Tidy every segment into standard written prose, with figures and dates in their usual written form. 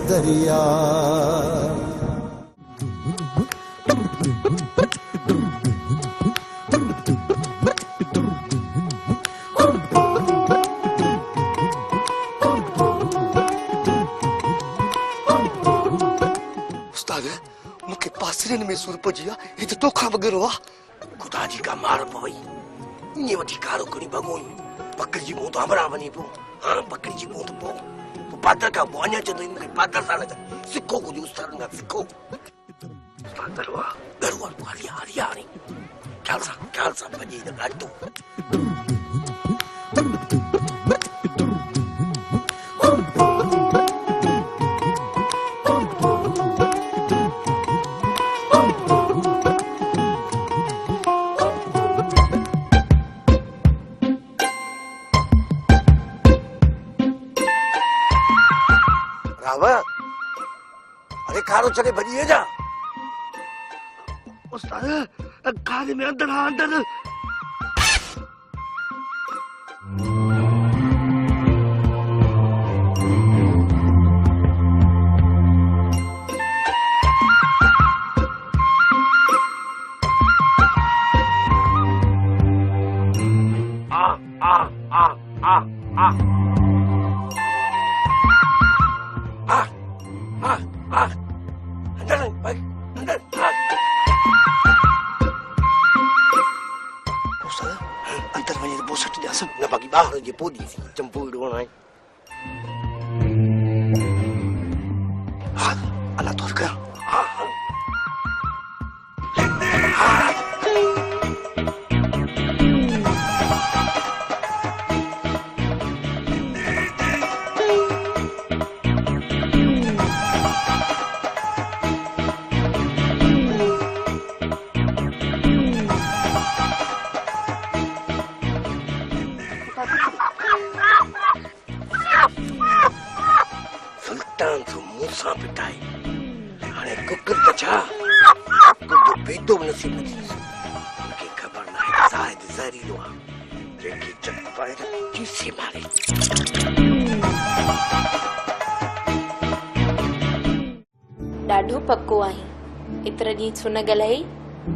दरिया मुखे पासरन में सुर पजिया ये तो तोखा वगैरह हुआ खुदा जी का मार पवई ये वठी कारो करी भगोई बकरी जी मुंह तो हमरा बनी पो हां बकरी जी मुंह तो पो तो पादर का बोन्या चंदो इन के पादर साल का सिक्को को जो उस्ताद का सिक्को पादर हुआ दरवार वाली हरिया नी क्या सा बजी द गाटू अरे कारो चले भजी है जा उस्ताद खाने में अंदर हाँ अंदर बाहर ये पोदी सी चंपू डोना है हां अल्लाह तौर कर हां सुल्तान तो मूसा पिटाई अरे कुकर कछा कुकर बेटो नसीब नहीं मुझे खबर ना है शायद जहरीलो है जेकी चक पाए किसी मारे डाढो पक्को आई इतरा दी सुन गलाई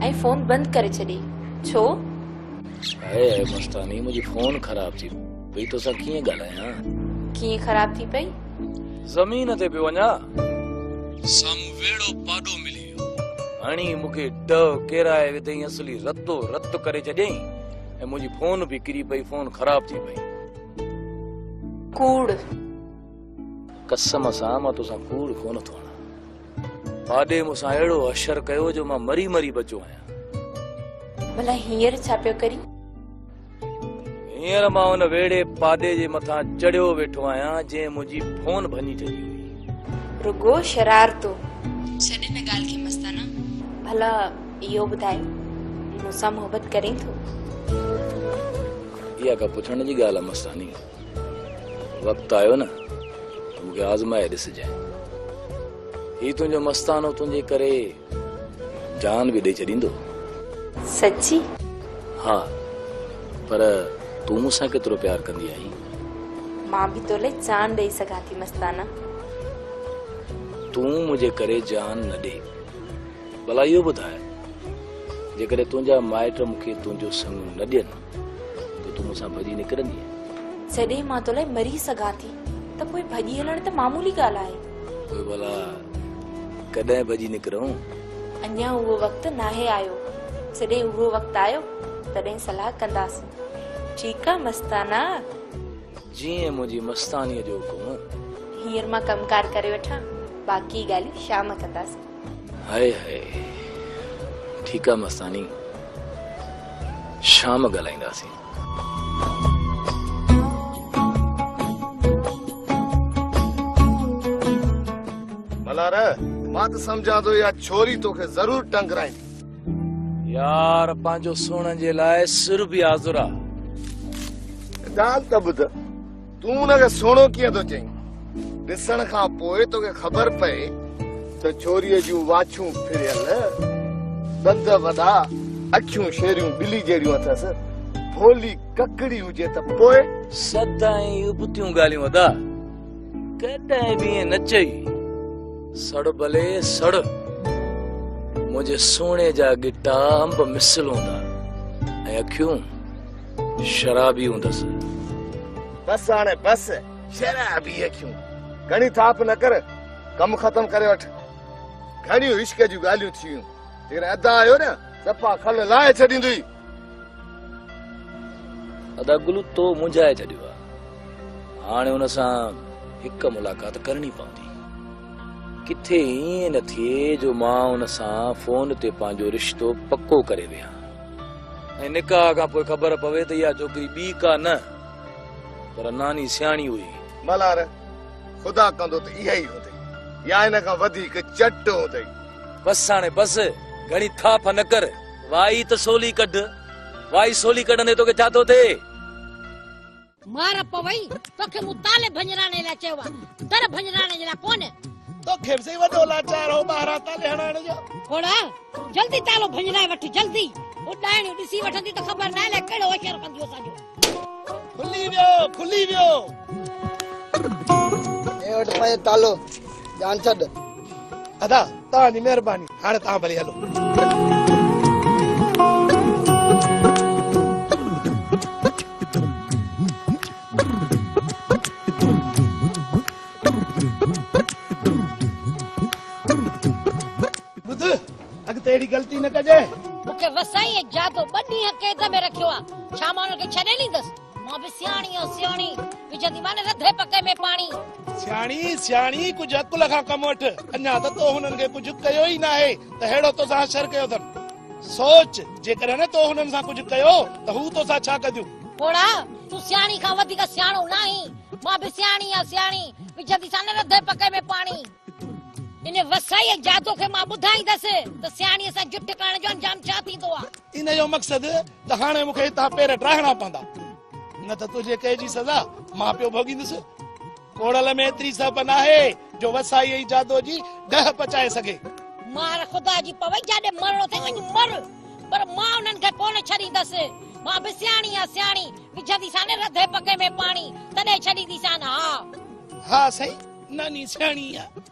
आई फोन बंद करे छडी छो ए मस्तानी मुझे फोन खराब थी भई तो सा किए गलाया किए खराब थी पई जमीन ते पे वना सम वेड़ो पाडो मिली हानी मुके ड केराए विदई असली रत्तो रत्त करे छडई ए मुजी फोन भी किरी पई फोन खराब थी पई कूड़ कसम सा मा तो सा कूड़ कोन थोना पाडे मुसा एड़ो अशर कयो जो मा मरी मरी बचो आया भला हियर छा पियो करी हियर मां उन वेड़े पादे जे मथा चढ़ियो वेठो आया जे मुजी फोन भनी ठही हुई रुगो शरारतो छडे न गाल के मस्ताना भला यो बुधाए मुसा मोहब्बत करें तो या का पुछण जी गाल मस्तानी वक्त आयो ना तो मुके आजमाए दिस जाए ई तुझो मस्तानो तुझे करे जान भी दे छदींदो सच्ची हाँ पर तू मुसा केतरो प्यार कंदी आई मां भी तोले जान दे सका थी मस्ताना तू मुझे करे जान न दे भला यो बुधाए जे करे तुझा माइट मुखे तुझो संग न देन तो तू मुसा भजी निकरंदी जडे मां तोले मरी सका थी तो कोई भजी हलण त मामूली गाल आहे कोई भला कदे भजी निकरूं अन्या वो वक्त नाहे आयो जडे वो वक्त आयो तडे सलाह कंदास ठीक है मस्ताना जी मुझी मस्तानी जो को हियर मां कमकार करे वठा बाकी गाली शाम कंदास हाय हाय ठीक है मस्तानी शाम गलाइंदासी मलार मां तो समझा दो या छोरी तो के जरूर टंगराई यार पांजो सोण जे लाए सिर भी आजुरा गाल तब तू न के सोनो किए तो चई दिसण का पोए तो के खबर पे तो छोरी जू वाछू फिरल दंद वदा अखियूं शेरियूं बिली जेरियूं अथस भोली ककड़ी हुजे त पोए सदाई उबतियूं गालियूं अदा कॾहिं भी न चई सड़ भले सड़ मुझे सोने जा गिटा अंब मिसल हूंदा ऐं अखियूं शराबी हूंदसि। बस हाणे बस शराबी अखियूं घणी थाप न कर कम खत्म करे वठ। घणियूं इश्क जूं ॻाल्हियूं थियूं जेकॾहिं अदा आयो न सफ़ा खल लाहे छॾींदी। अदा गुलू तो मुंझाए छॾियो आहे। हाणे हुन सां हिकु मुलाक़ात करणी पवंदी। किथे ईअं न थिए जो मां हुन सां फोन ते पंहिंजो रिश्तो पको करे विया ऐं निकाह खां पोइ ख़बर पवे त इहा छोकिरी ॿी का न पर नानी सियाणी हुई। मलार ख़ुदा कंदो त इहा ई हूंदी या हिन खां वधीक चट हूंदी। बस हाणे बस घणी थाप न कर। वाई त सोली कढ। वाई सोली कढंदे तोखे छा थो थिए? मार पवई तोखे मूं ताले भंजराणे लाइ चयो आहे दर भंजराणे जे लाइ कोन्हे। तोखे बि वॾो लाचार हो ॿाहिरां ताले हणाइण जो। थोड़ा जल्दी तालो भंजराए वठ जल्दी। उॾाइणियूं ॾिसी वठंदी त ख़बर न आहे कहिड़ो होशियार कंदियो असांजो। खुली वियो ए वट पए तालो जान छॾ। अदा तव्हांजी महिरबानी हाणे तव्हां भली हलो। तेरी गलती न कजे। मूंखे वसाई जादो ॿ ॾींहं कैद में रखियो आहे। छा मां हुनखे छॾे ॾींदसि? मां बि सियाणी विझंदी मां रधे पके में पाणी। सियाणी कुझु अकुल खां कम वठ। अञा त तो हुननि खे कुझु कयो ई न आहे त अहिड़ो तोसां असर कयो अथनि। सोच जेकॾहिं न तो हुननि सां कुझु कयो त हू तोसां छा कंदियूं? थोड़ा तूं सियाणी खां वधीक सियाणो न आहीं। मां बि सियाणी विझंदी सां रधे पके में पाणी। इन वसाई जादो खे मां ॿुधाईंदसि त सियाणीअ सां जुट करण जो अंजाम छा थींदो आहे। इन जो मक़सदु त हाणे मूंखे हितां पेर ड्राहणा पवंदा न त तुंहिंजे कए जी सज़ा मां पियो भोगींदुसि। कोड़ल में एतिरी सभ न आहे जो वसाई ऐं जादो जी ॾह पचाए सघे। मार ख़ुदा जी पवई जाॾे मरणो थिए वञ मर पर मां उन्हनि खे कोन छॾींदसि। मां बि सियाणी विझंदी सां रधे पके में पाणी तॾहिं छॾींदी सां न। हा साईं नानी सियाणी आहे।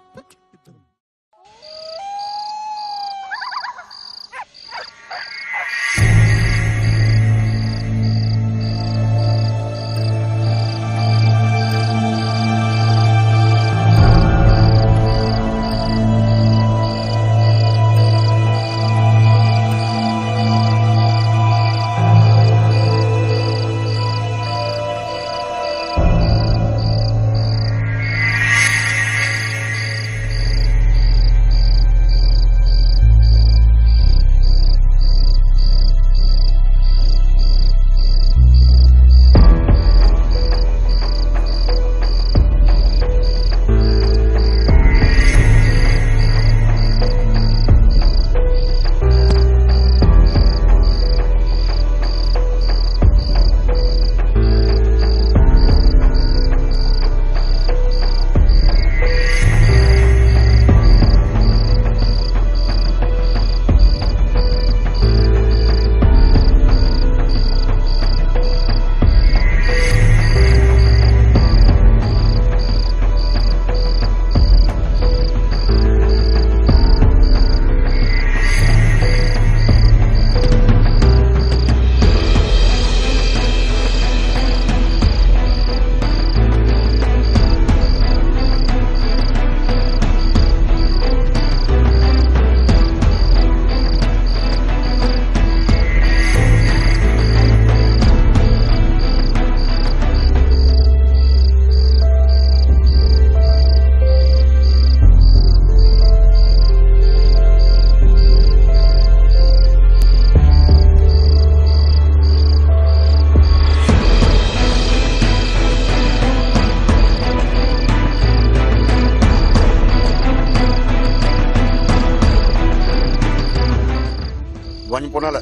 वञ पुनल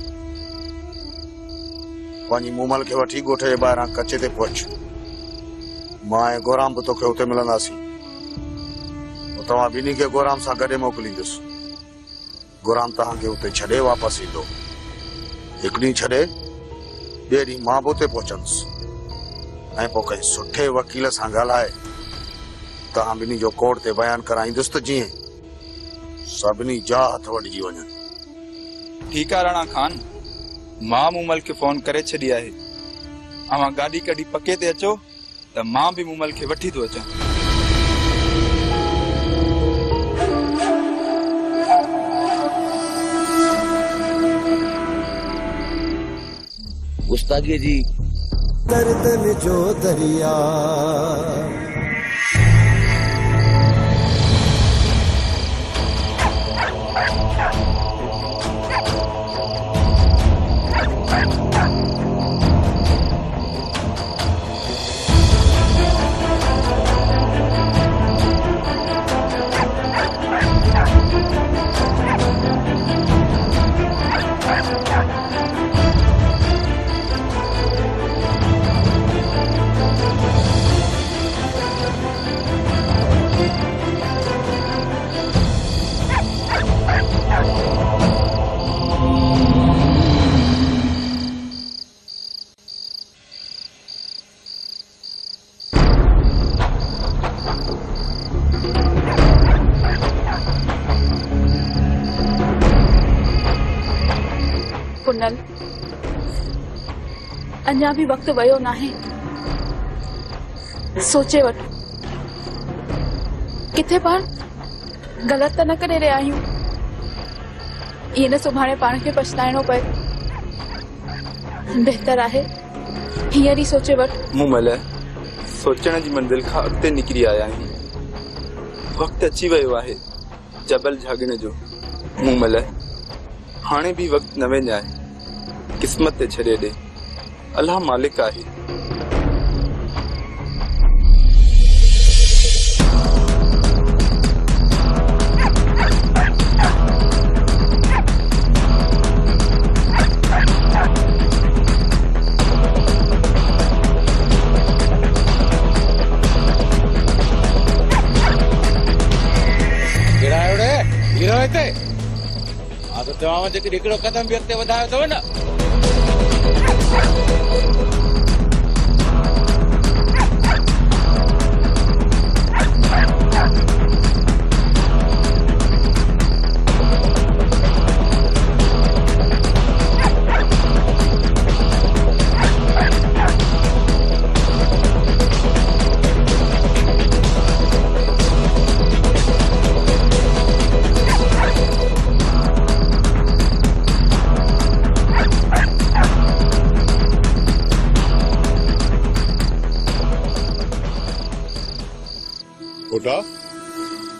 पंहिंजी मूमल खे वठी ॻोठ जे ॿाहिरां कचे ते पहुच। मां ऐं गोराम बि तोखे हुते मिलंदासीं। तव्हां ॿिन्ही खे गोराम सां गॾु मोकिलींदुसि। गोराम तव्हांखे हुते छॾे वापसि ईंदो। हिकु ॾींहुं छॾे ॿिए ॾींहुं मां बि हुते पहुचंदुसि ऐं पोइ कंहिं सुठे वकील सां ॻाल्हाए तव्हां ॿिन्ही जो कोर्ट ते बयानु कराईंदुसि त जीअं सभिनी जा हथ वढिजी वञनि। ठीक है राणा खान, मां मूमल के फोन करे छॾी आहे। अवां गाड़ी कढी पके ते अचो त मां भी मूमल के वठी तो अचां। गुस्ताखी जी दर्दन जो दरिया कुंडल, अञा भी वक्त वयो नाहे। सोचे वठ, किथे पाण गलत त न करे रहिया आहियूं। ये न सुभाणे पाण खे पछताइणो पए। बेहतर आहे हींअर ई सोचे वठ। मूमल, सोचण जी मंजिल खां अॻिते निकिरी आया आहियूं। वक्त अची वियो आहे जबल झागण जो। मूमल, हाणे भी वक्त न विञाए, किस्मत ते छॾे ॾे। अल्लाह मालिक आहे। तव्हां जेके हिकिड़ो कदम बि अॻिते वधायो अथव न,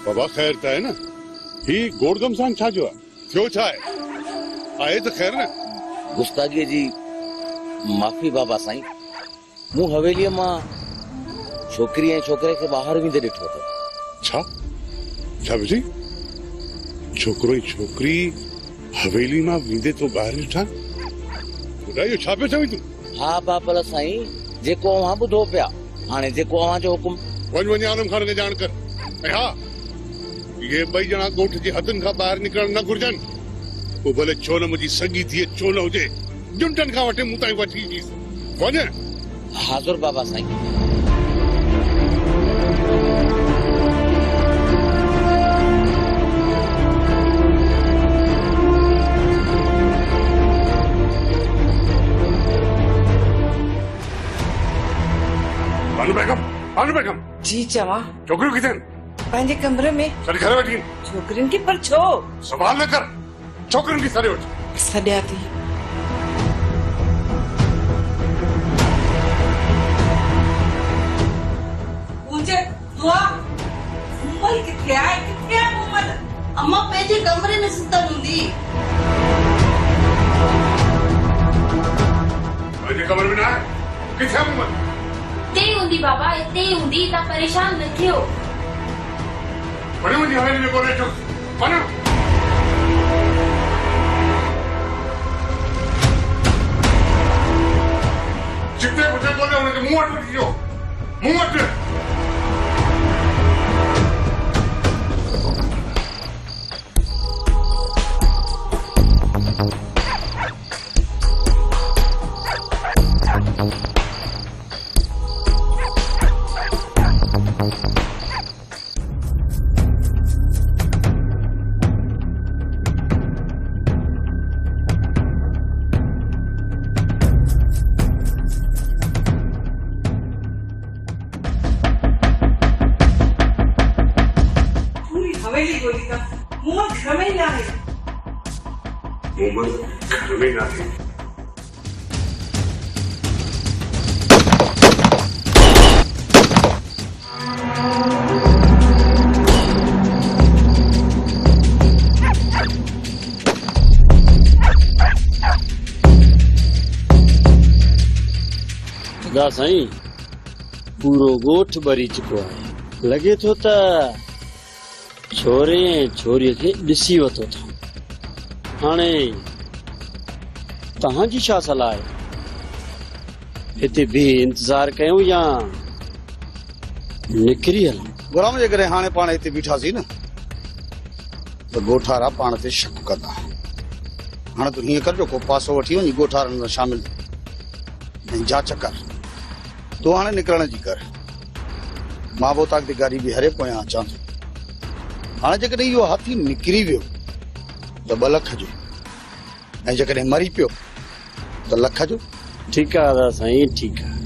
बाबा खैर त है न? ही गोड़गम सां छा जो थियो छा है? आए तो खैर न? गुस्ताखी जी माफ़ी बाबा साईं। मूं हवेलीअ मां छोकिरी ऐं छोकिरे खे ॿाहिरि वेंदे ॾिठो अथव। छा छा विजी? छोकिरो ऐं छोकिरी हवेली मां वेंदे तो ॿाहिरि ॾिठा? ॿुधायो छा पियो चवीं तूं? हा बापल साईं, जेको अव्हां ॿुधो पिया। हाणे जेको अव्हां जो हुकुम। वञ आलम खान खे ॼाण कर। ऐं हा, ये ॿई ॼणा ॻोठ जे हथनि खां ॿाहिरि निकिरण न घुर्जनि। पोइ भले छो न मुंहिंजी सॻी थिए छो न हुजे, जुंटनि खां वठी मूं ताईं वठी ईंदीसि। वञ। हाज़ुर बाबा साईं। भानु बेगम जी चवा। छोकिरियूं किथे? पंहिंजे कमरे में। सॾु घर वेठी छोकिरियुनि खे पर छो? सवाल न कर, छोकिरियुनि खे सॾे वठ। सॾिया थी। मुंहिंजे दुआ मूमल किथे आहे? किथे आहे मूमल? अम्मा पंहिंजे कमरे में सुतल हूंदी। पंहिंजे कमरे में न आहे? किथे आहे मूमल? इते ई हूंदी बाबा, इते ई हूंदी। तव्हां परेशान न थियो। वञो मुंहिंजी हवेली में ॻोल्हे अचो। वञो। जिते पुछे ॻोल्हे हुनखे मूं वटि वठी अचो। मूं वटि। हवेली ॻोल्ही था मूमल घर में ई न आहे मूमल घर में न आहे दा साईं पूरो गोठ भरी चुको आहे लगे थो त छोरे ऐं छोरीअ खे ॾिसी वतो था हाणे तव्हांजी छा सलाह आहे हिते बि इंतज़ार कयूं या निकिरी हलूं गुलाम जे करे हाणे पाण हिते बीठासीं न त ॻोठारा पाण ते शक कंदा हाणे तूं हीअं कर जो को पासो वठी वञी ॻोठारनि में शामिल ऐं जांच कर तूं हाणे निकिरण जी कर मां बि उतां ते गाॾी बीहारे पोयां अचां थो हाणे जेकॾहिं इहो हाथी निकिरी वियो त 2 लख जो ऐं जेकॾहिं मरी पियो त लख जो ठीकु आहे दादा साईं ठीकु आहे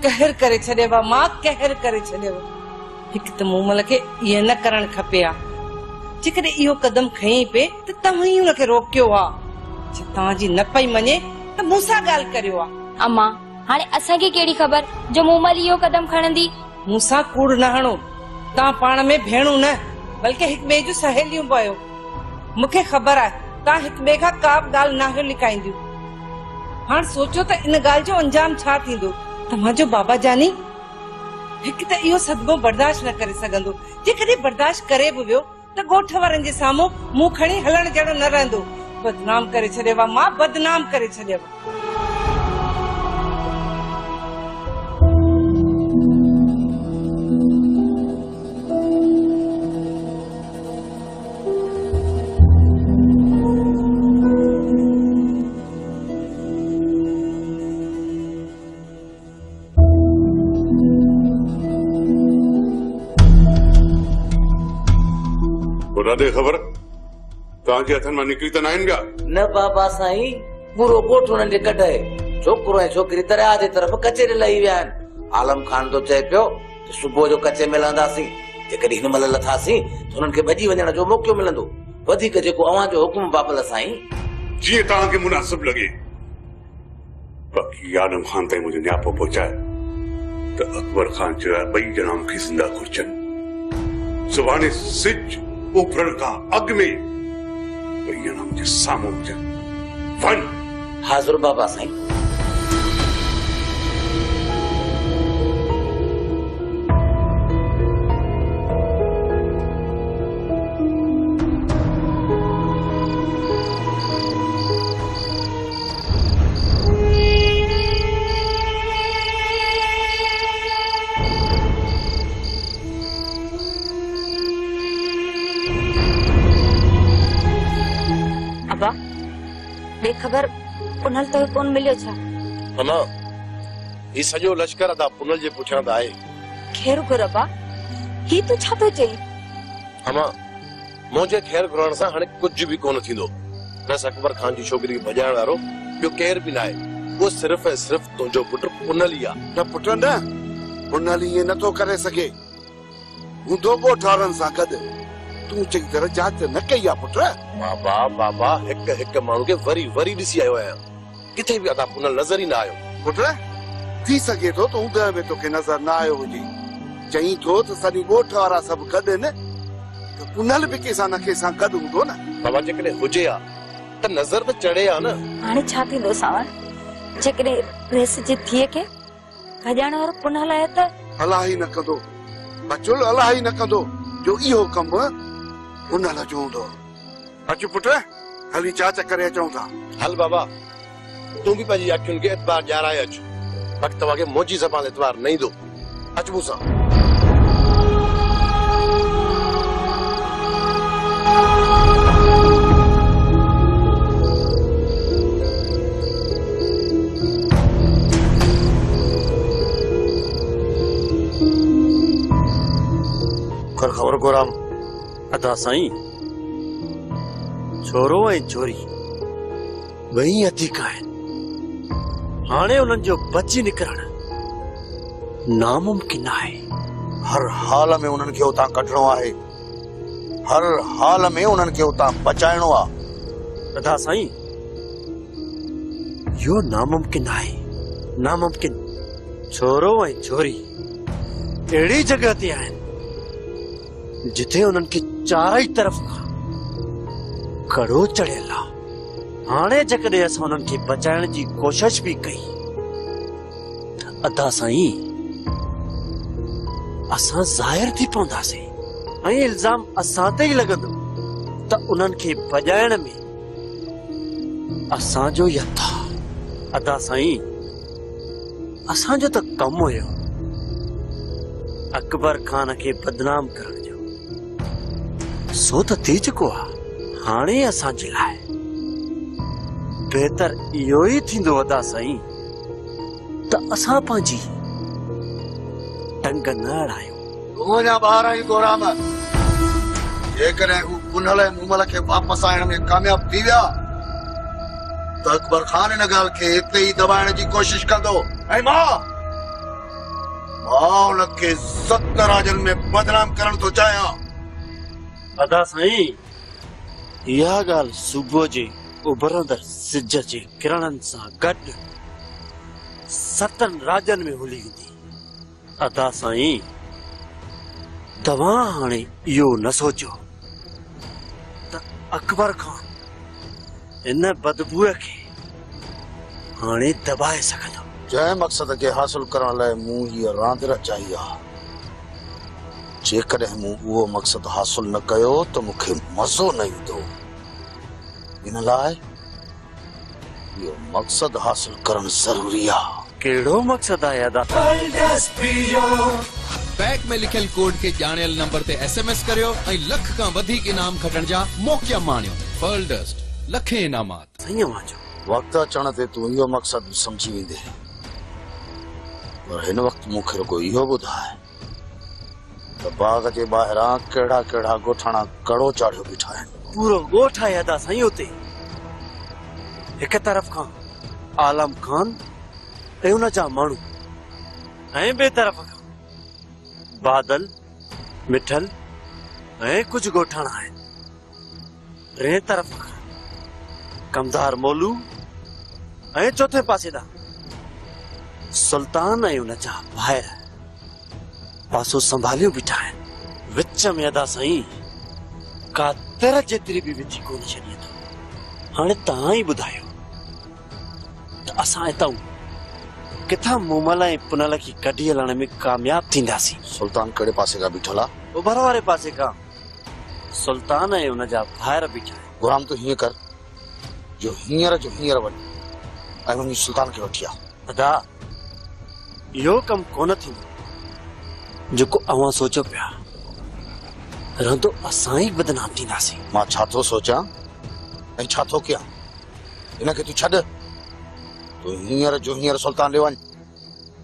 कहर करे छॾियव मां कहर करे छॾियव हिकु त मूमल खे ईअं न करणु खपे आ जेकॾहिं इहो कदम खईं पे त तव्हां ई हुनखे रोकियो आहे जे तव्हांजी न पई मञे त मूंसां ॻाल्हि करियो आहे अम्मा हाणे असांखे कहिड़ी ख़बर जो मूमल इहो कदम खणंदी मूंसां कूड़ न हणो तव्हां पाण में भेणूं न बल्कि हिकु ॿिए जूं सहेलियूं बि आहियो मूंखे ख़बर आहे तव्हां हिकु ॿिए खां का बि ॻाल्हि न लिकाईंदियूं हाणे सोचो त इन ॻाल्हि जो अंजाम छा थींदो तव्हांजो बाबा जानी हिकु त इहो सदमो बर्दाश्त न करे सघंदो जेकॾहिं बर्दाश्त करे बि वियो त ॻोठ वारनि जे साम्हूं मुंहुं खणी हलण जहिड़ो न रहंदो बदनाम करे छॾियो आहे मां बदनाम करे छॾियो दे ख़बर तव्हांजे हथनि मां निकिरी त न आहिनि पिया न बाबा साईं पूरो ॻोठ हुननि खे कढाए छोकिरो ऐं छोकिरी दरिया जे तरफ़ कचे ॾे लही विया आहिनि आलम खान तो चए पियो त सुबुह जो कचे मिलंदासीं जेकॾहिं हिन महिल लथासीं त हुननि खे भॼी वञण जो मौक़ो मिलंदो वधीक जेको अव्हां जो हुकुम बाबल साईं जीअं तव्हांखे मुनासिब लॻे बाक़ी आलम खान ताईं मुंहिंजो न्यापो पहुचाए त अकबर खान चयो ॿई ॼणा मूंखे ज़िंदा घुर्जनि सुभाणे सिज उभरण खां अॻु में ॿई ॼणा मुंहिंजे साम्हूं हुजनि वञ हाज़ुर बाबा साईं अबा बेखबर पुनल तो कोन मिलियो छा अमा ही सॼो लश्कर अदा पुनल जे पुठियां त आहे खैर घुर अबा ही तो छा तो चई अमा मुंहिंजे खैर घुरण सां हाणे कुझु बि कोन थींदो बस अकबर खान जी छोकिरी खे भॼाइण वारो ॿियो केर बि न आहे वो सिर्फ़ ऐं सिर्फ़ तुंहिंजो पुटु पुनल ई आहे न पुट न पुनल ईअं नथो करे सघे हूंदो ॻोठारनि सां गॾु तूं चङी तरह जांच न कई आहे पुट बाबा बाबा हिक हिक माण्हू खे वरी वरी ॾिसी आयो आहियां किथे बि अदा पुनल नज़र ई न आयो पुट थी सघे थो त ऊंदहि में तोखे नज़र न आयो हुजे चई थो त सॼी ॻोठ वारा सभु गॾु आहिनि त पुनल बि कंहिंसां न कंहिंसां गॾु हूंदो न बाबा जेकॾहिं हुजे हा त नज़र त चढ़े हा न हाणे छा थींदो सावण जेकॾहिं रेस जी धीअ खे भॼाइण वारो पुनल आहे त अलाही न कंदो बचुल अलाही न कंदो जो इहो कमु पुनल जो हूंदो अचु पुट हली जांच करे अचूं था हल बाबा तूं बि पंहिंजी अखियुनि खे एतबार ॾियाराए अचु बाक़ी तव्हांखे मुंहिंजी ज़बान एतबार न ईंदो अचु मूंसां कर खबर गोराम अदा साईं छोरो ऐं छोरी ॿई अधीक आहिनि हाणे उन्हनि जो बची निकिरणु नामुमकिन आहे हर हाल में उन्हनि खे उतां कढणो आहे हर हाल में उन्हनि खे उतां बचाइणो आहे अदा साईं इहो नामुमकिन आहे नामुमकिन छोरो ऐं छोरी अहिड़ी जॻह ते आहिनि जिथे उन्हनि खे चारई तरफ़ खां कड़ो चढ़ियल आहे हाणे जेकॾहिं असां उन्हनि खे बचाइण जी कोशिश बि कई अदा साईं असां ज़ाहिर थी पवंदासीं ऐं इल्ज़ाम असां ते ई लॻंदो त उन्हनि खे बचाइण में असांजो ई हथ आहे अदा साईं असांजो त कमु हुयो अकबर खान खे बदनाम करण जो सो त थी चुको आहे हाणे असांजे लाइ बहितर इहो ई थींदो अदा साईं त असां पंहिंजी टंग न अड़ायूं अञा ॿार आहियूं गोराम जेकॾहिं हू पुनल ऐं मूमल खे वापसि आणण में कामयाब थी विया त अकबर खान इन ॻाल्हि खे हिते ई दबाइण जी कोशिश कंदो ऐं मां उनखे 7 राजनि में बदनाम करण थो चाहियां अदा साईं इहा ॻाल्हि सुबुह जे उभरंदड़ सिज जे किरणनि सां गॾु 7 राजनि में हुली वेंदी अदा साईं तव्हां हाणे इहो न सोचो त अकबर खान इन बदबूअ खे हाणे दबाए सघंदो जंहिं मक़सद खे हासिल करण लाइ मूं हीअ रांदि रचाई आहे जेकॾहिं मूं उहो मक़सद हासिल न कयो त मूंखे मज़ो न ईंदो इन लाइ इहो मक़सद हासिल करणु ज़रूरी आहे कहिड़ो मक़सद आहे अदा बैग में लिखियल कोड के ॼाणियल नंबर ते SMS करियो ऐं लख खां वधीक इनाम खटण जा मौक़ा माणियो पर्ल डस्ट लखे इनामात वक़्तु अचण ते तूं इहो मक़सद सम्झी वेंदे पर हिन वक़्तु मूंखे रुगो इहो ॿुधाए त बाग़ जे ॿाहिरां कहिड़ा कहिड़ा ॻोठाणा कड़ो चाढ़ियो बीठा आहिनि पूरो ॻोठ आहे अदा साईं उते हिक तरफ़ खां आलम खान ऐं उन जा माण्हू ऐं ॿिए तरफ़ खां बादल मिठल ऐं कुझु ॻोठाणा आहिनि टे तरफ़ खां कमदार मोलू ऐं चौथे पासे ॾांहुं सुल्तान ऐं उन जा भाइर पासो संभालियो बीठा आहिनि विच में अदा साईं का तर जेतिरी बि विझी कोन छॾी अथऊं हाणे तव्हां ई ॿुधायो त असां हितां किथां मूमल ऐं पुनल खे कढी हलण में कामयाब थींदासीं सुल्तान कहिड़े पासे खां बीठल आहे उभर वारे पासे खां सुल्तान ऐं उन जा भाइर बीठा आहिनि गुलाम तूं हीअं कर जो हींअर वञ ऐं वञी सुल्तान खे वठी आ अदा इहो कमु कोन थींदो जेको अवां सोचो पिया रहंदो असां ई बदनाम थींदासीं मां छा थो सोचां ऐं छा थो कयां हिनखे तूं छॾ तूं हींअर जो हींअर सुल्तान ॾे वञ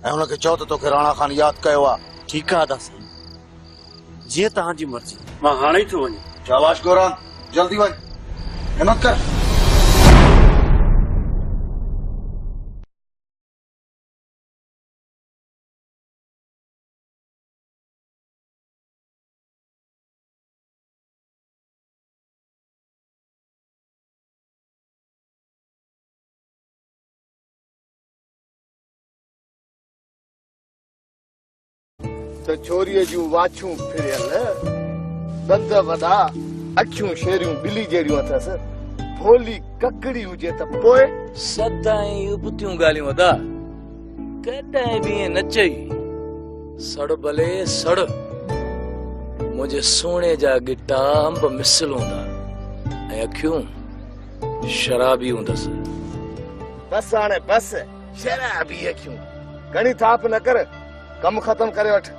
ऐं हुनखे चओ त तोखे राणा खान यादि कयो आहे ठीकु आहे अदा साईं जीअं तव्हांजी मर्ज़ी मां हाणे ई थो वञा शाबाश गोराम जल्दी वञ हिम्मत कर त छोरीअ जूं वाछूं फिरियल दंद वॾा अखियूं शेरियूं बिली जहिड़ियूं अथसि भोली ककड़ी हुजे त पोइ सदाईं उबतियूं ॻाल्हियूं अदा कॾहिं बि ईअं न चई सड़ भले सड़ मुंहिंजे सोने जा गिटा अंब मिसल हूंदा ऐं अखियूं शराबी हूंदसि बस हाणे बस शराबी अखियूं घणी थाप न कर कम ख़तम करे वठ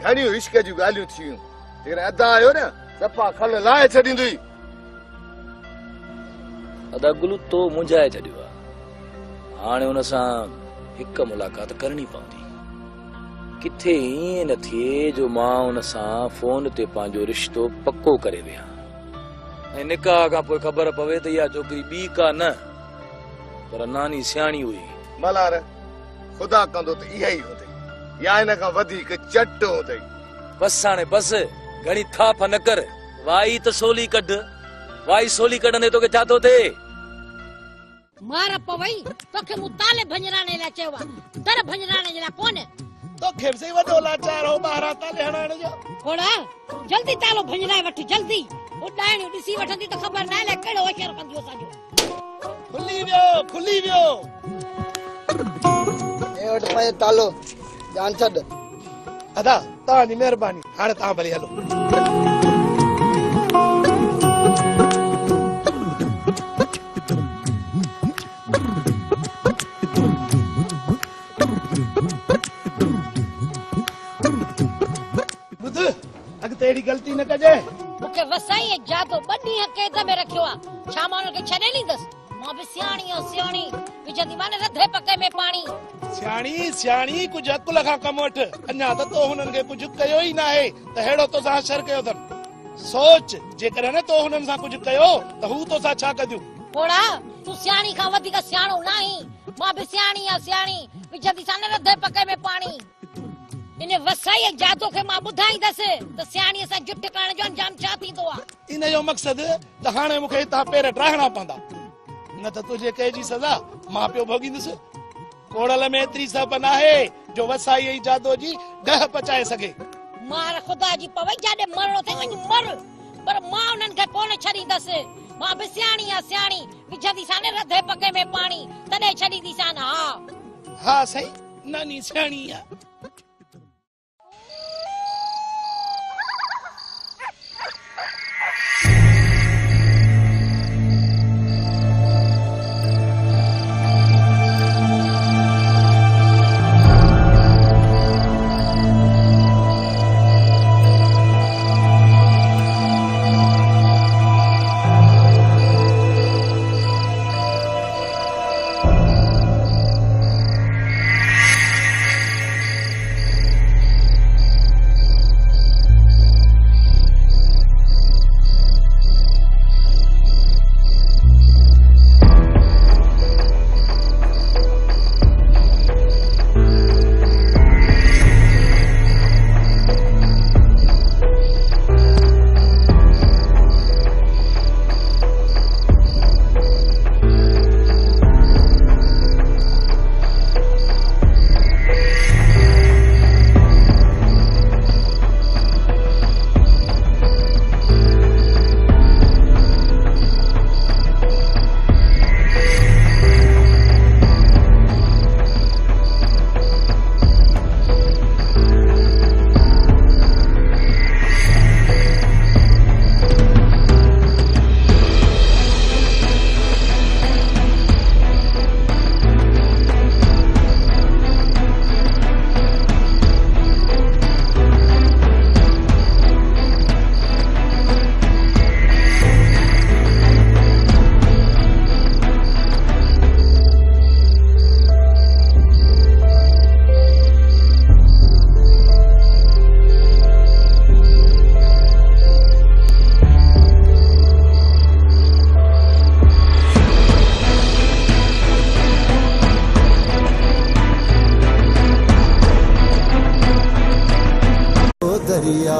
घणियूं इश्क जूं ॻाल्हियूं थियूं जेकॾहिं अदा आयो न सफ़ा खल लाहे छॾींदी अदा गुलू तो मुंझाए छॾियो आहे हाणे हुन सां हिकु मुलाक़ात करणी पवंदी किथे ईअं न थिए जो मां हुन सां फोन ते पंहिंजो रिश्तो पको करे विया ऐं निकाह खां पोइ ख़बर पवे त इहा छोकिरी ॿी का न पर नानी सियाणी हुई। मलार खुदा कंदो त इहा ई हूंदी या हिन खां वधीक चट हूंदी। बस हाणे बस घणी थाप न कर, वाई त सोली कढ, वाई सोली कढंदे तोखे छा थो थिए? मार पवई तोखे मूं ताले भंजराने लाइ चयो आहे, दर भंजराने जे लाइ कोन। तोखे बि सही वॾो लाचार हो ॿाहिरां ताले हणण जो। थोड़ा जल्दी तालो भंजराए वठ, जल्दी उॾाइणियूं ॾिसी वठंदी त ख़बर न आहे कहिड़ो होशियार कंदियूं असांजो। खुली वियो, खुली वियो। ए वठ पए तालो, जान छॾ। अदा तव्हांजी महिरबानी, हाणे तव्हां भली हलो। अॻिते अहिड़ी ग़लती न कजे। मूंखे वसाई ऐं जादो ॿ ॾींहं कैद में रखियो आहे, छा मां हुनखे छॾे ॾींदसि? मां बि सियाणी आहियां, सियाणी विझंदी मां रधे पके में पाणी। सियाणी सियाणी कुझु अकुल खां कम वठ, अञा त तो हुननि खे कुझु कयो ई न आहे त अहिड़ो तोसां असर कयो अथनि। सोच जेकर न तो हुननि सां कुझु कयो त हू तोसां छा कंदियूं? थोड़ा तूं सियाणी खां वधीक सियाणो न आहीं, मां बि सियाणी आहियां, सियाणी विझंदी सां रधे पके में पाणी। इन वसाई ऐं जादो खे मां ॿुधाईंदसि त सियाणीअ सां जुट करण जो अंजाम छा थींदो आहे। इन जो मक़सदु त हाणे मूंखे हितां पेर ड्राहणा पवंदा, न त तुंहिंजे कए जी सज़ा मां पियो भोगींदुसि। कोड़ल में एतिरी सप न आहे जो वसाई ऐं जादो जी ॾह पचाए सघे। मार ख़ुदा जी पवई, जाॾे मरणो थिए वञी मर, पर मां उन्हनि खे कोन छॾींदसि। मां बि सियाणी आहियां, सियाणी विझंदी सां रधे पके में पाणी, तॾहिं छॾींदी सां। हा सही, नानी सियाणी आहे। दरिया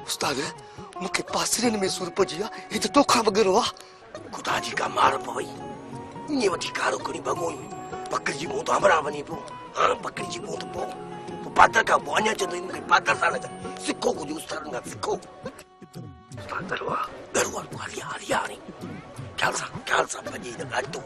उस्ताद मूंखे पासरियुनि में सूर पइजी आहे, ही त तोखां वग़ैरह आहे। खुदा जी का मार पवई, ईअं वठी कारो खणी भॻोई, पकड़िजी मूं त हमराह वञी पियो। हाणे पकड़िजी मूं त पोइ पादर खां पोइ अञा चवंदो मूंखे पादर सां न सिखो कुझु उस्तादनि खां सिखो। उस्ताद दरवा दरवा हलिया हलिया हाणे ख़्याल सां भॼी न ॾाढो।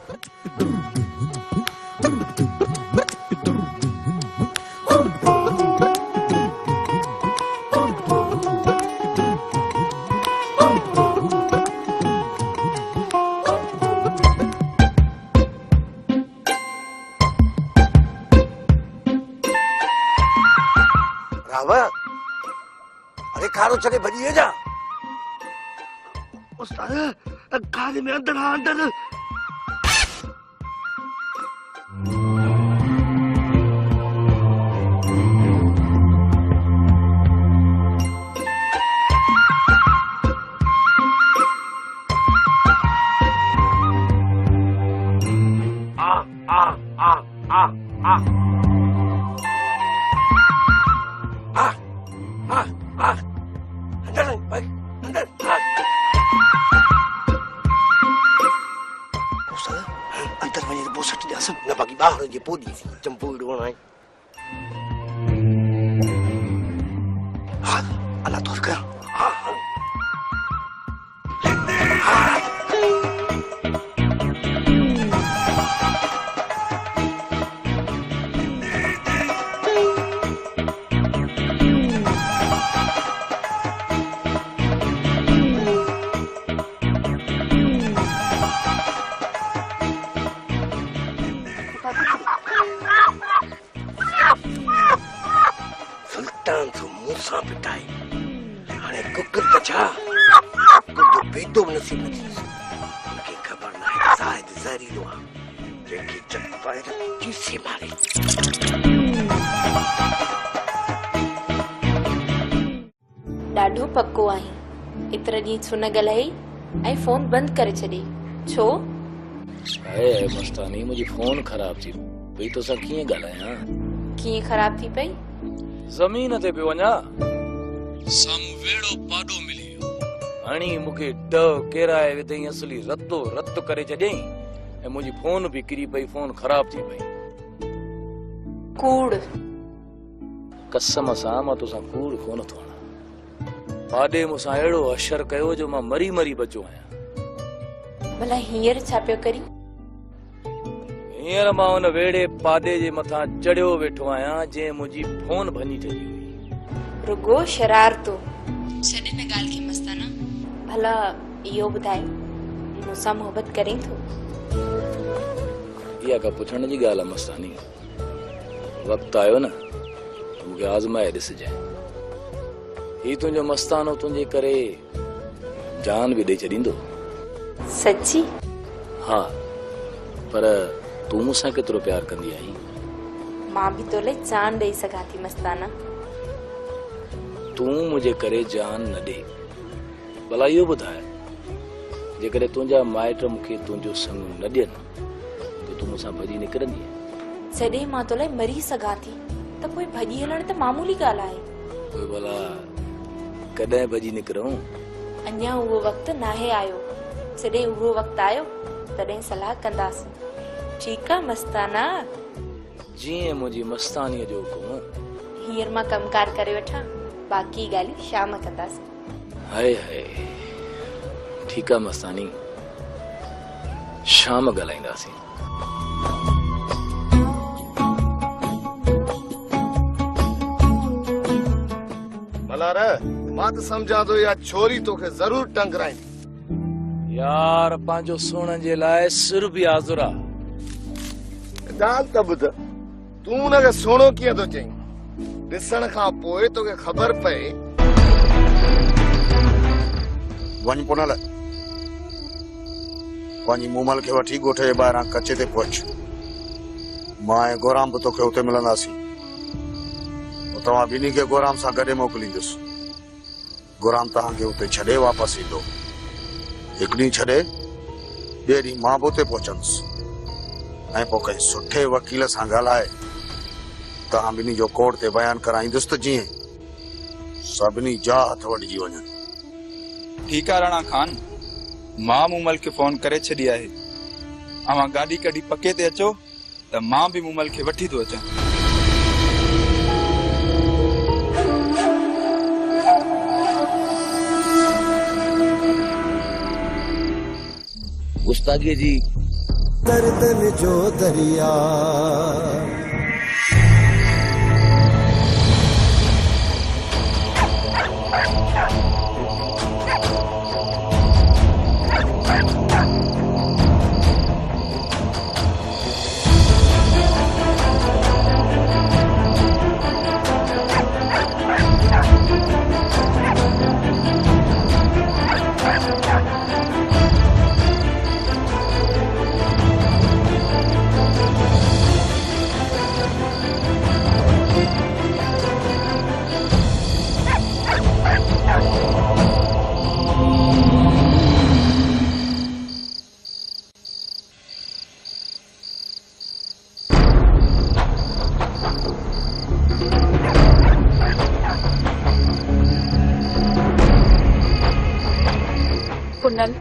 अरे खारो छॾे भॼी जा। उस्ताद गाड़ी में अंदर हाँ अंदर बाहर जे पोदी चंपू उड़वाना है हाँ अल्लाह तोड़ कर हाँ सुल्तान तो मूसा पिटाई हाने कुकर बचा कुकर बेदो नसीब न थी के खबर ना है शायद जहरीलो जेकी चट पाए किसे मारे ॾाढो पक्को आहीं एतिरा ॾींहं छो न ॻाल्हाई ऐं फोन बंदि करे छॾी छो है मस्तानी मुझे फोन खराब थी भई तो सा कीअं ॻाल्हायां कीअं ख़राब थी पई ज़मीन ते पियो वञा साम्हूं वेड़ो पाॾो मिली वियो हाणे मूंखे डव केराए विधई असली रतो रत करे छॾियईं ऐं मुंहिंजी फोन बि किरी पई फोन ख़राब थी पई कूड़ कसम सां मां तोसां कूड़ कोन थो हणां पाॾे मूंसां अहिड़ो अशर कयो जो मां मरी मरी बचियो आहियां भला हींअर छा पियो करी हींअर मां हुन वेड़े पाॾे जे मथां चढ़ियो वेठो आहियां जंहिं मुंहिंजी फोन भञी छॾी हुई रुगो शरारतो छॾे न ॻाल्हि खे मस्ताना भला इहो ॿुधाए मूंसां मोहबत करीं थो इहा का पुछण जी ॻाल्हि आहे मस्तानी वक़्तु आयो न त मूंखे आज़माए ॾिसजांइ ही तुंहिंजो मस्तानो तुंहिंजे करे जान बि ॾेई छॾींदो सची हा पर तूं मूंसां केतिरो प्यार कंदी आहीं मां बि तोले जान ॾेई सघां थी मस्ताना तूं मुंहिंजे करे जान न ॾे भला इहो ॿुधाए जेकॾहिं तुंहिंजा माइट मूंखे तुंहिंजो संग न ॾियनि त तूं मूंसां भॼी निकिरंदीअ जॾहिं मां तोले मरी सघां थी त पोइ भॼी हलण त मामूली ॻाल्हि आहे पोइ भला कॾहिं भॼी निकिरूं अञा उहो वक़्तु नाहे आयो जॾहिं उहो वक़्तु आयो तॾहिं सलाह कंदासीं ठीकु आहे मस्ताना जीअं मुंहिंजी मस्तानीअ जो हुकुम हींअर मां कमकार करे वठां बाक़ी ॻाल्हियूं शाम कंदासीं हाय हाय ठीकु आहे मस्तानी शाम ॻाल्हाईंदासीं मलार मां त सम्झां थो इहा छोरी तोखे ज़रूर टंगराईंदी यार पंहिंजो सुणण जे लाइ सिर बि आज़ुर आहे ॻाल्हि त ॿुध तूं हुनखे सोनो कीअं थो चईं ॾिसण खां पोइ तोखे ख़बर पए वञ पुनल वञी मूमल खे वठी ॻोठ जे ॿाहिरां कचे ते पहुच मां ऐं गोराम बि तोखे हुते मिलंदासीं तव्हां ॿिन्ही खे गोराम सां गॾु मोकिलींदुसि गोराम तव्हांखे हुते छॾे वापसि ईंदो हिकु ॾींहुं छॾे ॿिए ॾींहुं मां बि हुते पहुचंदुसि ऐं पोइ कंहिं सुठे वकील सां ॻाल्हाए तव्हां ॿिन्ही जो कोर्ट ते बयानु कराईंदुसि त जीअं सभिनी जा हथ वढिजी वञनि ठीकु आहे राणा खान मां मूमल खे फोन करे छॾी आहे अवां गाॾी कढी पके ते अचो त मां बि मूमल खे वठी थो अचां गुस्ताखीअ जी दर्दन जो दरिया मिनल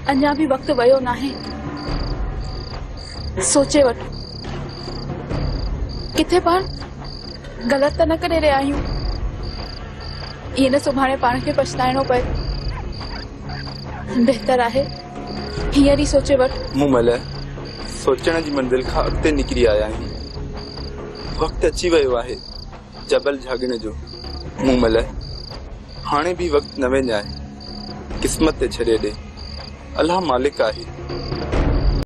अञा भी वक्त वयो नाहे। सोचे वठ किथे पाण गलत त न करे रहिया आहियूं। ये न सुभाणे पाण खे पछताइणो पए। बेहतर आहे हींअर ई सोचे वठ। मूं महिल सोचण जी मंज़िल खां अॻिते निकिरी आया आहियूं। वक़्तु अची वियो आहे जबल झागण जो। मूं महिल हाणे भी वक़्तु न विञाए, क़िस्मत ते छॾे ॾे। अल्लाह मालिक आहे।